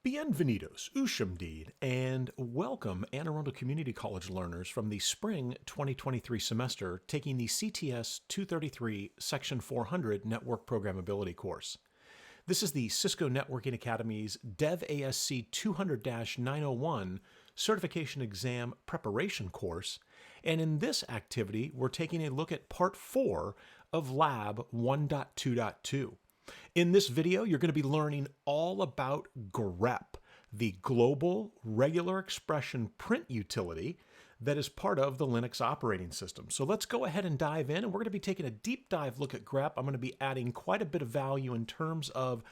Bienvenidos, Ushamdeed, and welcome Anne Arundel Community College learners from the Spring 2023 semester taking the CTS-233 Section 400 Network Programmability course. This is the Cisco Networking Academy's DEVASC 200-901 Certification Exam Preparation course, and in this activity we're taking a look at Part 4 of Lab 1.2.2. In this video, you're going to be learning all about grep, the global regular expression print utility that is part of the Linux operating system. So let's go ahead and dive in, and we're going to be taking a deep dive look at grep. I'm going to be adding quite a bit of value in terms of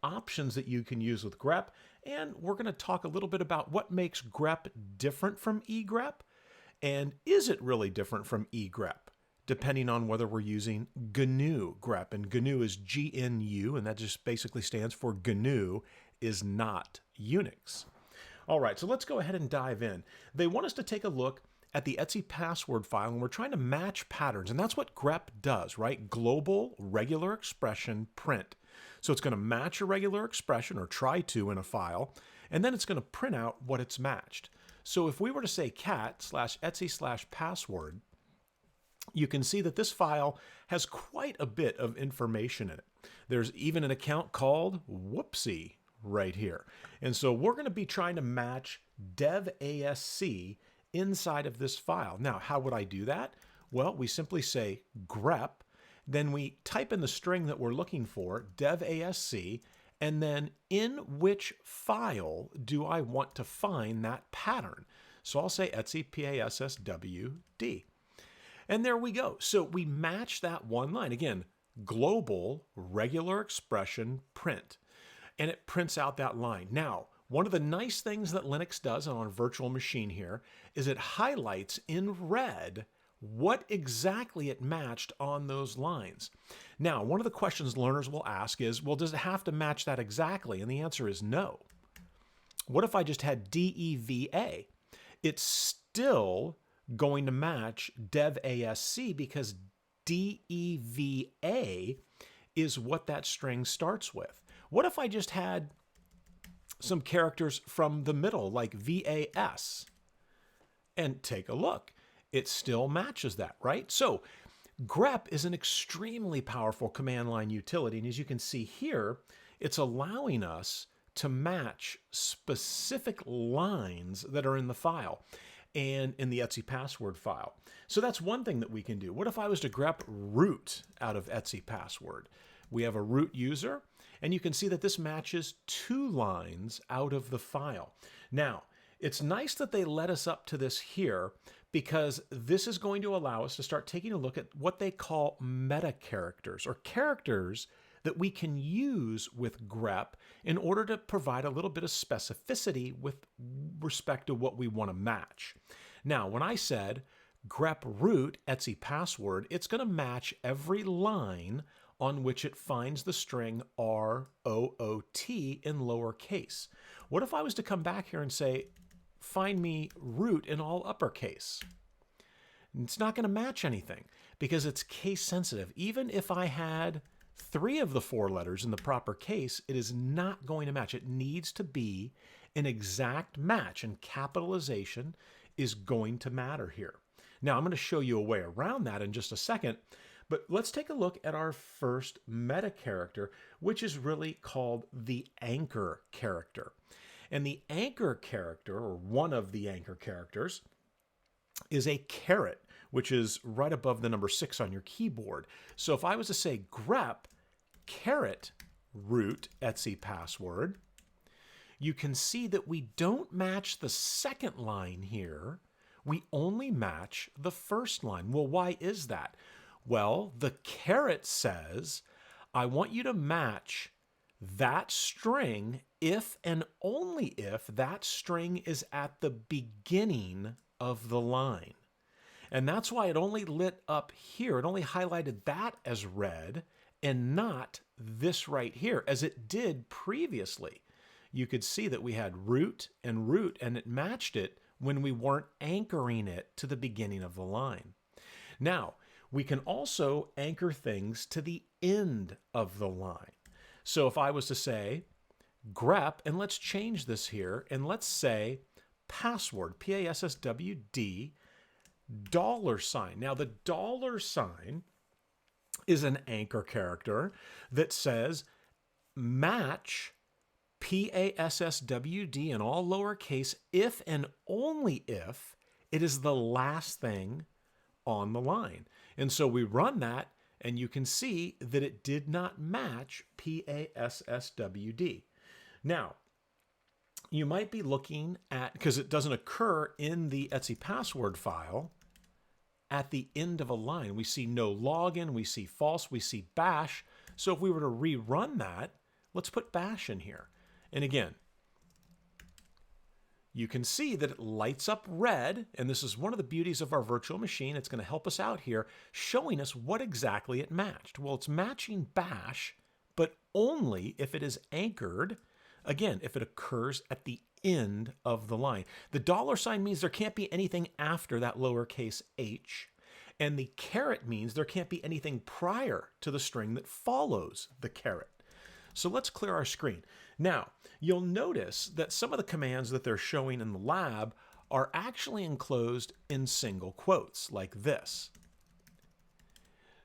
options that you can use with grep, and we're going to talk a little bit about what makes grep different from egrep, and is it really different from egrep, depending on whether we're using GNU grep. And GNU is GNU, and that just basically stands for GNU is not Unix. All right, so let's go ahead and dive in. They want us to take a look at the etc password file, and we're trying to match patterns, and that's what grep does, right? Global regular expression print. So it's going to match a regular expression, or try to, in a file, and then it's going to print out what it's matched. So if we were to say cat/etc/password, you can see that this file has quite a bit of information in it. There's even an account called Whoopsie right here. And so we're going to be trying to match DEVASC inside of this file. Now, how would I do that? Well, we simply say grep, then we type in the string that we're looking for, DEVASC, and then in which file do I want to find that pattern? So I'll say etc passwd. And there we go. So we match that one line. Again, global regular expression print. And it prints out that line. Now, one of the nice things that Linux does on a virtual machine here is it highlights in red what exactly it matched on those lines. Now, one of the questions learners will ask is, well, does it have to match that exactly? And the answer is no. What if I just had DEVA? It's still going to match DEVASC because DEVA is what that string starts with. What if I just had some characters from the middle, like VAS? And take a look. It still matches that, right? So grep is an extremely powerful command line utility, and as you can see here, it's allowing us to match specific lines that are in the file and in the etc password file. So that's one thing that we can do. What if I was to grep root out of etc password? We have a root user, and you can see that this matches 2 lines out of the file. Now, it's nice that they led us up to this here, because this is going to allow us to start taking a look at what they call meta characters, or characters that we can use with grep in order to provide a little bit of specificity with respect to what we want to match. Now, when I said grep root etc password, it's going to match every line on which it finds the string ROOT in lowercase. What if I was to come back here and say, find me root in all uppercase? It's not going to match anything because it's case sensitive. Even if I had 3 of the 4 letters in the proper case, it is not going to match. It needs to be an exact match, and capitalization is going to matter here. Now, I'm going to show you a way around that in just a second, but let's take a look at our first meta character, which is really called the anchor character. And the anchor character, or one of the anchor characters, is a caret, which is right above the number 6 on your keyboard. So if I was to say grep caret root etc password, you can see that we don't match the second line here. We only match the first line. Well, why is that? Well, the caret says, I want you to match that string if and only if that string is at the beginning of the line. And that's why it only lit up here. It only highlighted that as red and not this right here, as it did previously. You could see that we had root, and it matched it when we weren't anchoring it to the beginning of the line. Now, we can also anchor things to the end of the line. So if I was to say grep, and let's change this here, and let's say password, P-A-S-S-W-D, $sign. Now the $sign is an anchor character that says match P-A-S-S-W-D in all lowercase if and only if it is the last thing on the line. And so we run that, and you can see that it did not match P-A-S-S-W-D. Now, you might be looking at, because it doesn't occur in the etc password file, at the end of a line. We see no login, we see false, we see bash. So if we were to rerun that, let's put bash in here. And again, you can see that it lights up red, and this is one of the beauties of our virtual machine. It's going to help us out here, showing us what exactly it matched. Well, it's matching bash, but only if it is anchored, again, if it occurs at the end of the line. The $sign means there can't be anything after that lowercase h, and the caret means there can't be anything prior to the string that follows the caret. So let's clear our screen. Now, you'll notice that some of the commands that they're showing in the lab are actually enclosed in single quotes, like this.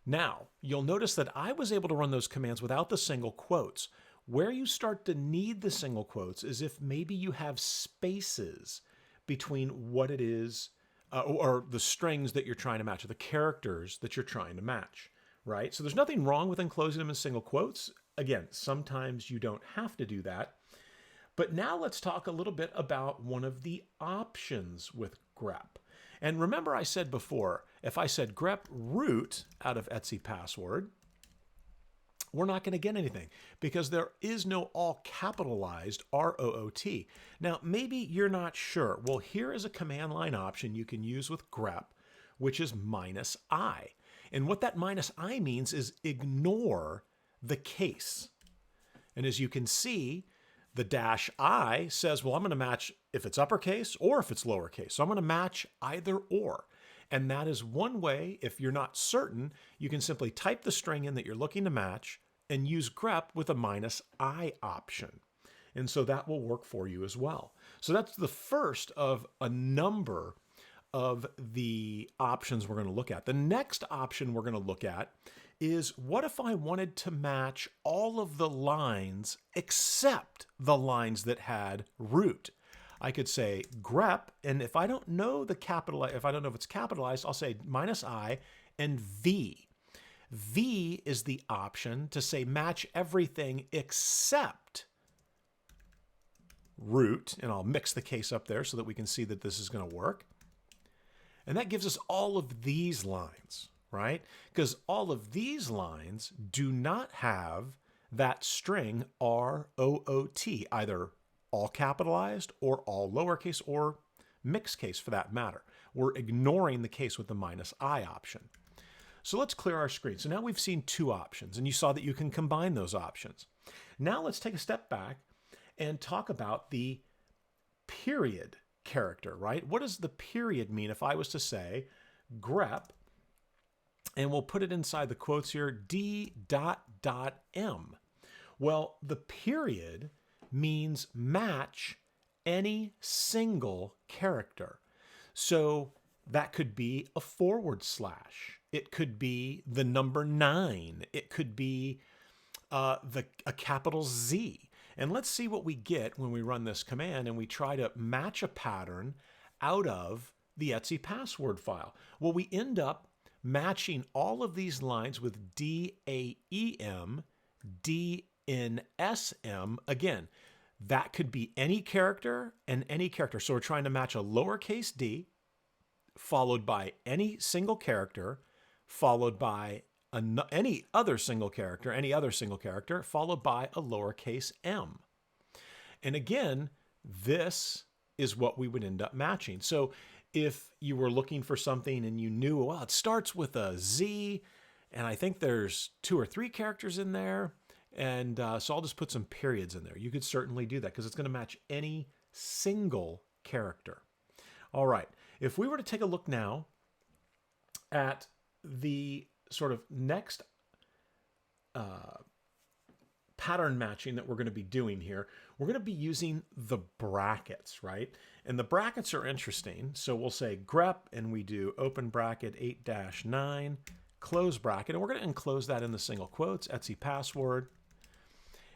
Now, you'll notice that I was able to run those commands without the single quotes. Where you start to need the single quotes is if maybe you have spaces between what it is, or the strings that you're trying to match, or the characters that you're trying to match, right? So there's nothing wrong with enclosing them in single quotes. Again, sometimes you don't have to do that. But now let's talk a little bit about one of the options with grep. And remember I said before, if I said grep root out of etc password, we're not going to get anything because there is no all capitalized ROOT. Now, maybe you're not sure. Well, here is a command line option you can use with grep, which is -i. And what that -i means is ignore the case. And as you can see, the -i says, well, I'm going to match if it's uppercase or if it's lowercase. So I'm going to match either or. And that is one way, if you're not certain, you can simply type the string in that you're looking to match and use grep with a -i option. And so that will work for you as well. So that's the first of a number of the options we're going to look at. The next option we're going to look at is, what if I wanted to match all of the lines except the lines that had root? I could say grep, and if I don't know the capital, if I don't know if it's capitalized, I'll say -i and V. V is the option to say match everything except root, and I'll mix the case up there so that we can see that this is going to work. And that gives us all of these lines, right? Because all of these lines do not have that string ROOT, either all capitalized or all lowercase or mixed case for that matter. We're ignoring the case with the -i option. So let's clear our screen. So now we've seen two options, and you saw that you can combine those options. Now let's take a step back and talk about the period character, right? What does the period mean if I was to say grep, and we'll put it inside the quotes here, D.M. Well, the period means match any single character. So that could be a /. It could be the number 9. It could be a capital Z. And let's see what we get when we run this command and we try to match a pattern out of the etc password file. Well, we end up matching all of these lines with DAEM, DNSM. Again, that could be any character and any character. So we're trying to match a lowercase d followed by any single character, followed by any other single character, followed by a lowercase m. And again, this is what we would end up matching. So if you were looking for something and you knew, well, it starts with a Z, and I think there's 2 or 3 characters in there, and so I'll just put some periods in there. You could certainly do that because it's going to match any single character. All right, if we were to take a look now at the sort of next pattern matching that we're going to be doing here, we're going to be using the brackets, right? And the brackets are interesting. So we'll say grep, and we do open bracket 8-9, close bracket, and we're going to enclose that in the single quotes, etc password.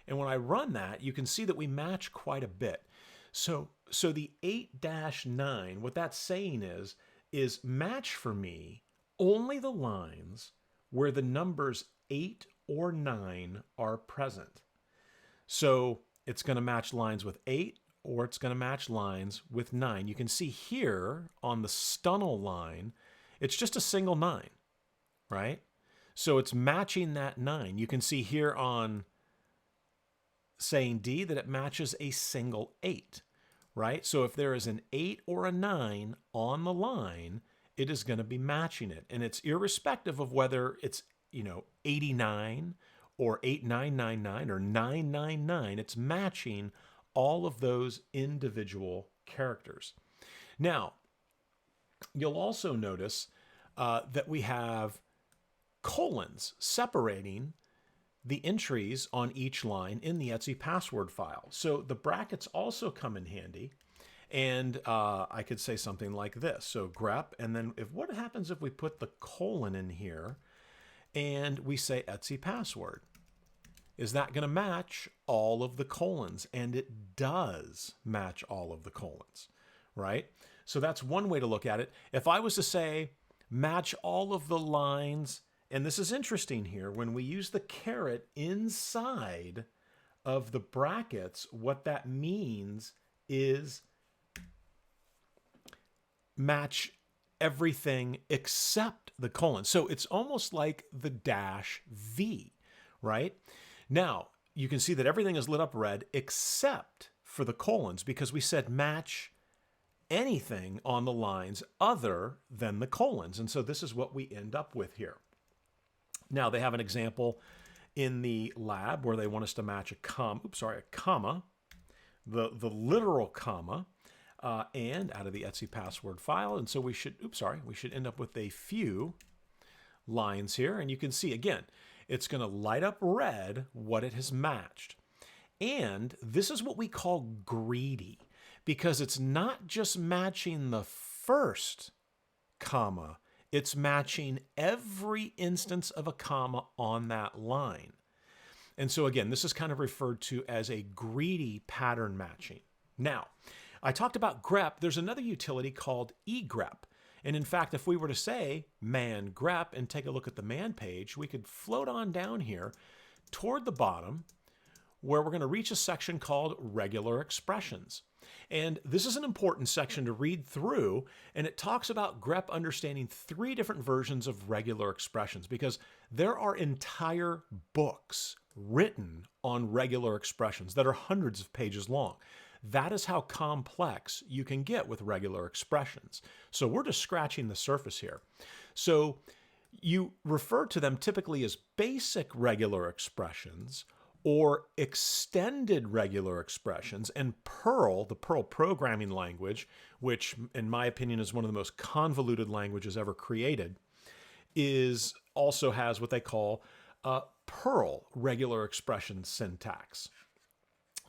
And when I run that, you can see that we match quite a bit. So the 8-9, what that's saying is match for me only the lines where the numbers 8 or 9 are present. So it's going to match lines with 8, or it's going to match lines with 9. You can see here on the Stunnel line, it's just a single 9, right? So it's matching that 9. You can see here on saying D that it matches a single 8, right? So if there is an 8 or a 9 on the line, it is going to be matching it. And it's irrespective of whether it's, 89 or 8999 or 999. It's matching all of those individual characters. Now, you'll also notice that we have colons separating the entries on each line in the etc password file. So the brackets also come in handy. And I could say something like this. So grep, and then what happens if we put the colon in here and we say etc password? Is that going to match all of the colons? And it does match all of the colons, right? So that's one way to look at it. If I was to say match all of the lines, and this is interesting here, when we use the caret inside of the brackets, what that means is match everything except the colon. So it's almost like the -V, right? Now, you can see that everything is lit up red except for the colons, because we said match anything on the lines other than the colons. And so this is what we end up with here. Now, they have an example in the lab where they want us to match a comma, the literal comma, and out of the etc password file. And so we should end up with a few lines here. And you can see, again, it's going to light up red what it has matched. And this is what we call greedy, because it's not just matching the first comma, it's matching every instance of a comma on that line. And so again, this is kind of referred to as a greedy pattern matching. Now, I talked about grep. There's another utility called egrep. And in fact, if we were to say man grep and take a look at the man page, we could float on down here toward the bottom where we're going to reach a section called regular expressions. And this is an important section to read through, and it talks about grep understanding 3 different versions of regular expressions, because there are entire books written on regular expressions that are hundreds of pages long. That is how complex you can get with regular expressions. So we're just scratching the surface here. So you refer to them typically as basic regular expressions or extended regular expressions. And Perl, the Perl programming language, which in my opinion is one of the most convoluted languages ever created, also has what they call Perl regular expression syntax.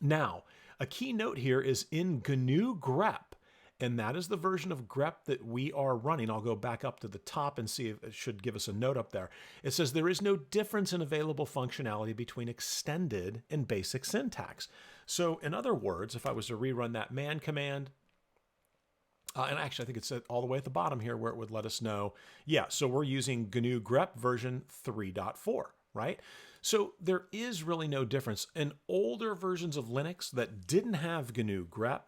Now, a key note here is in GNU grep, and that is the version of grep that we are running. I'll go back up to the top and see if it should give us a note up there. It says there is no difference in available functionality between extended and basic syntax. So in other words, if I was to rerun that man command, and actually I think it's all the way at the bottom here where it would let us know, yeah, so we're using GNU grep version 3.4, right? So there is really no difference. In older versions of Linux that didn't have GNU grep,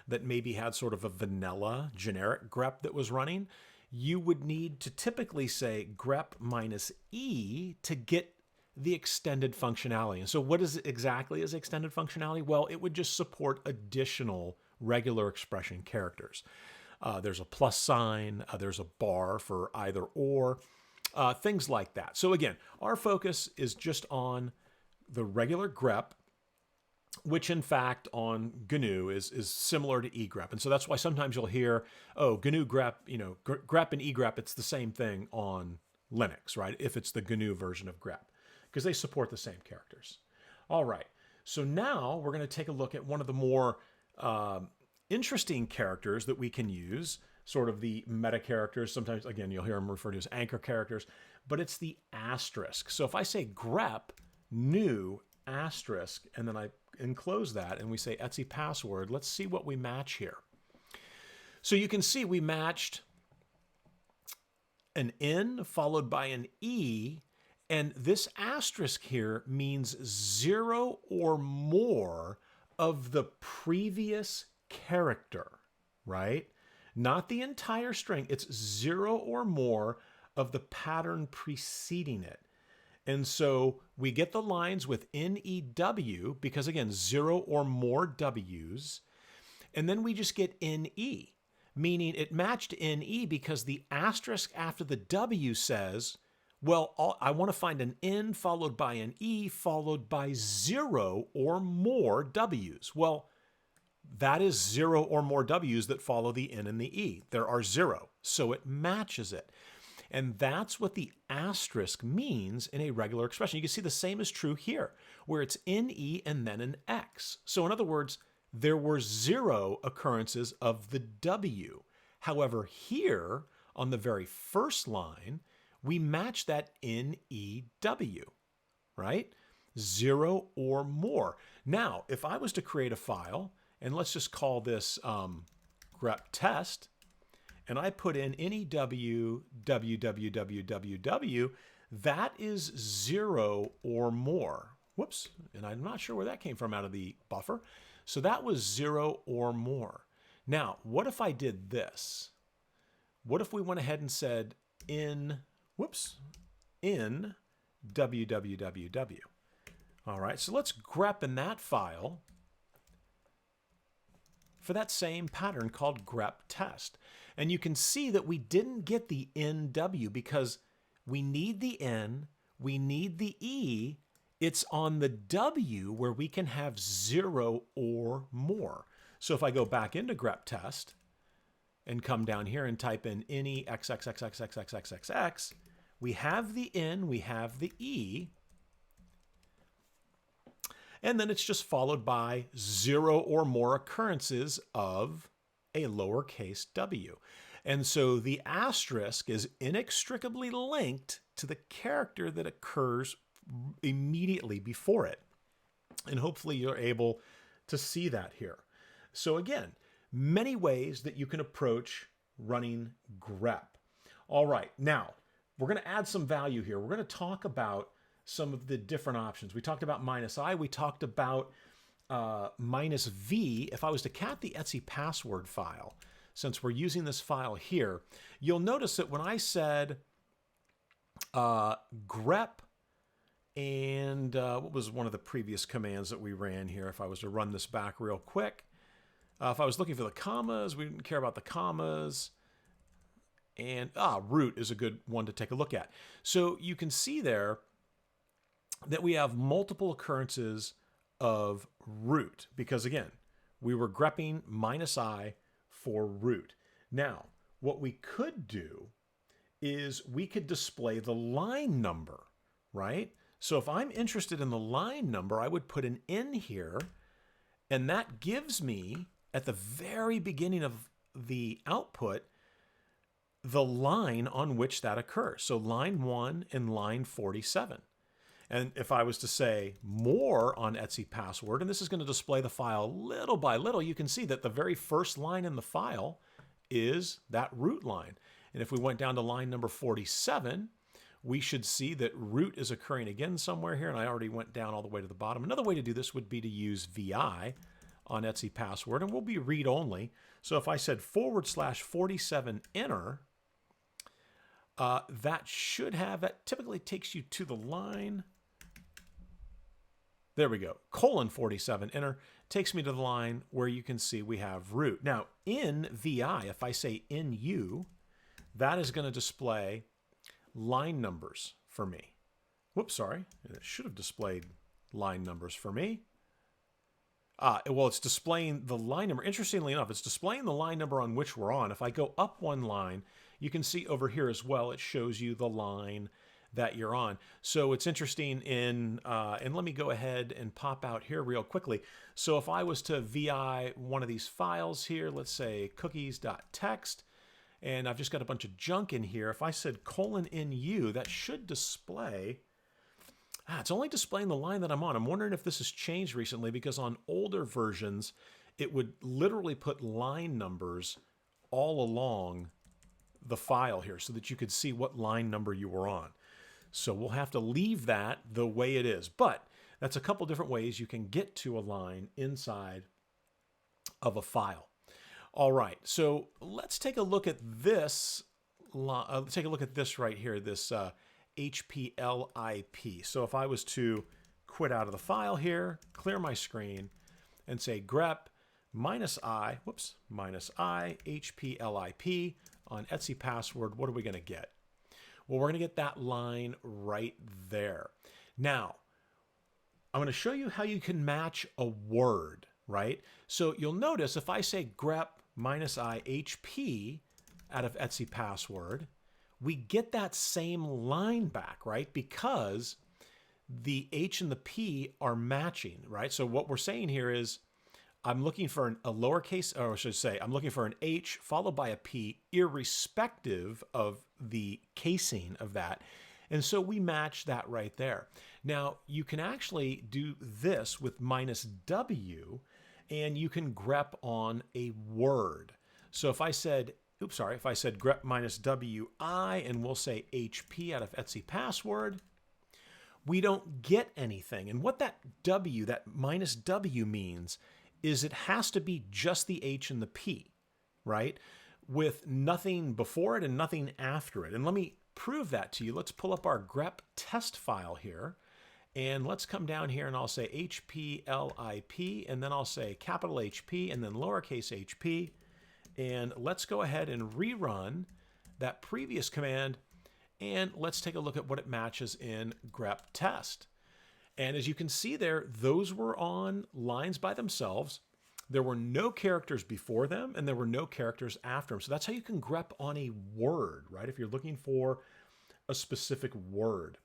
that maybe had sort of a vanilla generic grep that was running, you would need to typically say grep -e to get the extended functionality. And so what is it exactly as extended functionality? Well, it would just support additional regular expression characters. There's a plus sign, there's a bar for either or, things like that. So again, our focus is just on the regular grep, which in fact on GNU is similar to egrep. And so that's why sometimes you'll hear, oh, GNU grep, grep and egrep, it's the same thing on Linux, right? If it's the GNU version of grep, because they support the same characters. All right. So now we're going to take a look at one of the more interesting characters that we can use, sort of the meta characters. Sometimes, again, you'll hear them referred to as anchor characters, but it's the asterisk. So if I say grep new asterisk, and then I enclose that, and we say etc password, let's see what we match here. So you can see we matched an N followed by an E, and this asterisk here means 0 or more of the previous character, right? Not the entire string. It's 0 or more of the pattern preceding it. And so we get the lines with NEW because, again, 0 or more W's. And then we just get NE, meaning it matched NE because the asterisk after the W says, well, I want to find an N followed by an E followed by 0 or more W's. Well, that is 0 or more W's that follow the N and the E. There are 0, so it matches it. And that's what the asterisk means in a regular expression. You can see the same is true here, where it's NE and then an X. So in other words, there were 0 occurrences of the W. However, here on the very first line, we match that NEW, right? 0 or more. Now, if I was to create a file, and let's just call this grep test, and I put in NEW, www, that is 0 or more. Whoops, and I'm not sure where that came from out of the buffer. So that was 0 or more. Now, what if I did this? What if we went ahead and said in www. All right, so let's grep in that file for that same pattern called grep test. And you can see that we didn't get the NW because we need the N, we need the E. It's on the W where we can have 0 or more. So if I go back into grep test and come down here and type in NE XXXXXXXXX, we have the N, we have the E, and then it's just followed by 0 or more occurrences of a lowercase w. And so the asterisk is inextricably linked to the character that occurs immediately before it. And hopefully you're able to see that here. So again, many ways that you can approach running grep. All right, now we're going to add some value here. We're going to talk about some of the different options. We talked about -i. We talked about -v. If I was to cat the etc password file, since we're using this file here, you'll notice that when I said grep and what was one of the previous commands that we ran here, if I was to run this back real quick, if I was looking for the commas, we didn't care about the commas. And root is a good one to take a look at. So you can see there that we have multiple occurrences of root because, again, we were grepping -i for root. Now, what we could do is we could display the line number, right? So if I'm interested in the line number, I would put an N here, and that gives me, at the very beginning of the output, the line on which that occurs. So line 1 and line 47. And if I was to say more on etc password, and this is going to display the file little by little, you can see that the very first line in the file is that root line. And if we went down to line number 47, we should see that root is occurring again somewhere here, and I already went down all the way to the bottom. Another way to do this would be to use VI on etc password, and we'll be read only. So if I said /47 enter, that should have, that typically takes you to the line. There we go. :47 enter takes me to the line where you can see we have root. Now in VI, if I say NU, that is going to display line numbers for me. Whoops, sorry. It should have displayed line numbers for me. Well, it's displaying the line number. Interestingly enough, it's displaying the line number on which we're on. If I go up one line, you can see over here as well, it shows you the line that you're on. So it's interesting and let me go ahead and pop out here real quickly. So if I was to VI one of these files here, let's say cookies.txt, and I've just got a bunch of junk in here. If I said :NU, that should display, it's only displaying the line that I'm on. I'm wondering if this has changed recently, because on older versions, it would literally put line numbers all along the file here so that you could see what line number you were on. So we'll have to leave that the way it is. But that's a couple different ways you can get to a line inside of a file. All right, so let's take a look at this. Let's take a look at this right here, this HPLIP. So if I was to quit out of the file here, clear my screen, and say grep -i HPLIP on Etsy password, what are we going to get? Well, we're going to get that line right there. Now, I'm going to show you how you can match a word, right? So you'll notice if I say grep -i HP out of Etsy password, we get that same line back, right? Because the H and the P are matching, right? So what we're saying here is I'm looking for a lowercase, or I should say, I'm looking for an H followed by a P, irrespective of the casing of that. And so we match that right there. Now, you can actually do this with -W, and you can grep on a word. So if I said, if I said grep -WI, and we'll say HP out of Etsy password, we don't get anything. And what that W, that -W means is it has to be just the H and the P, right? With nothing before it and nothing after it. And let me prove that to you. Let's pull up our grep test file here. And let's come down here and I'll say HPLIP, and then I'll say capital HP and then lowercase hp. And let's go ahead and rerun that previous command. And let's take a look at what it matches in grep test. And as you can see there, those were on lines by themselves. There were no characters before them, and there were no characters after them. So that's how you can grep on a word, right? If you're looking for a specific word.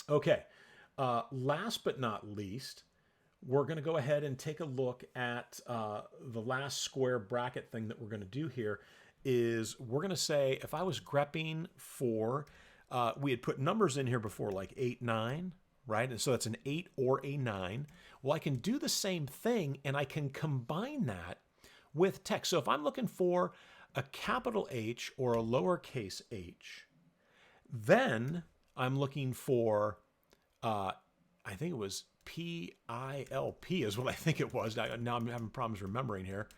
Okay, last but not least, we're going to go ahead and take a look at the last square bracket thing that we're going to do here is we're going to say, if I was grepping for, we had put numbers in here before, like 8, 9, right? And so that's an 8 or a 9. Well, I can do the same thing, and I can combine that with text. So if I'm looking for a capital H or a lowercase h, then I'm looking for, I think it was PILP is what I think it was. Now I'm having problems remembering here.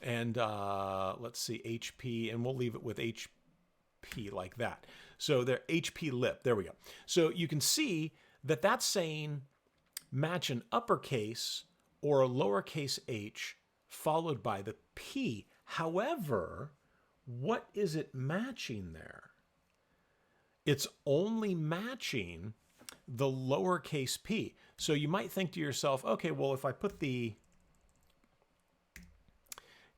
And let's see, HP, and we'll leave it with HP like that. So there, HP lip, there we go. So you can see that that's saying match an uppercase or a lowercase h followed by the P. However, what is it matching there? It's only matching the lowercase p. So you might think to yourself, okay, well, if I put the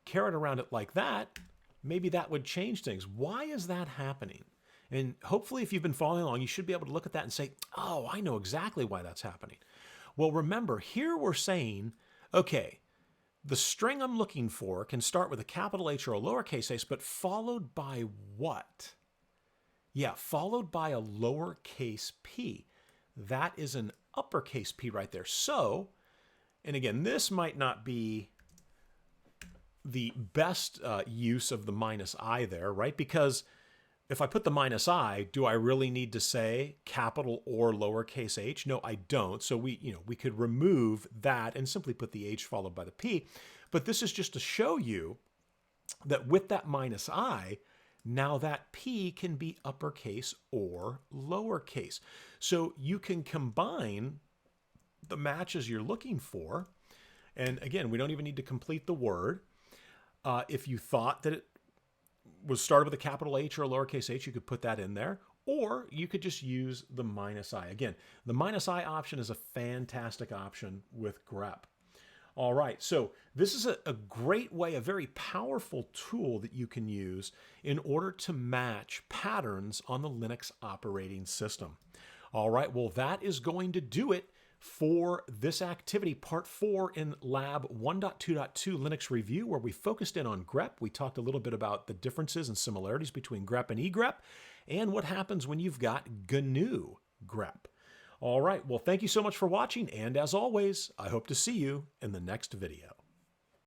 caret around it like that, maybe that would change things. Why is that happening? And hopefully if you've been following along, you should be able to look at that and say, oh, I know exactly why that's happening. Well, remember, here we're saying, okay, the string I'm looking for can start with a capital H or a lowercase h, but followed by what? Yeah, followed by a lowercase p. That is an uppercase P right there. So, and again, this might not be the best use of the -i there, right? Because if I put the -i, do I really need to say capital or lowercase h? No, I don't. So we could remove that and simply put the h followed by the p. But this is just to show you that with that -i, now that P can be uppercase or lowercase. So you can combine the matches you're looking for. And again, we don't even need to complete the word. If you thought that it was started with a capital H or a lowercase h, you could put that in there. Or you could just use the -i. Again, the -i option is a fantastic option with grep. All right, so this is a great way, a very powerful tool that you can use in order to match patterns on the Linux operating system. All right, well, that is going to do it for this activity, part 4 in Lab 1.2.2 Linux Review, where we focused in on grep. We talked a little bit about the differences and similarities between grep and egrep, and what happens when you've got GNU grep. All right, well, thank you so much for watching, and as always, I hope to see you in the next video.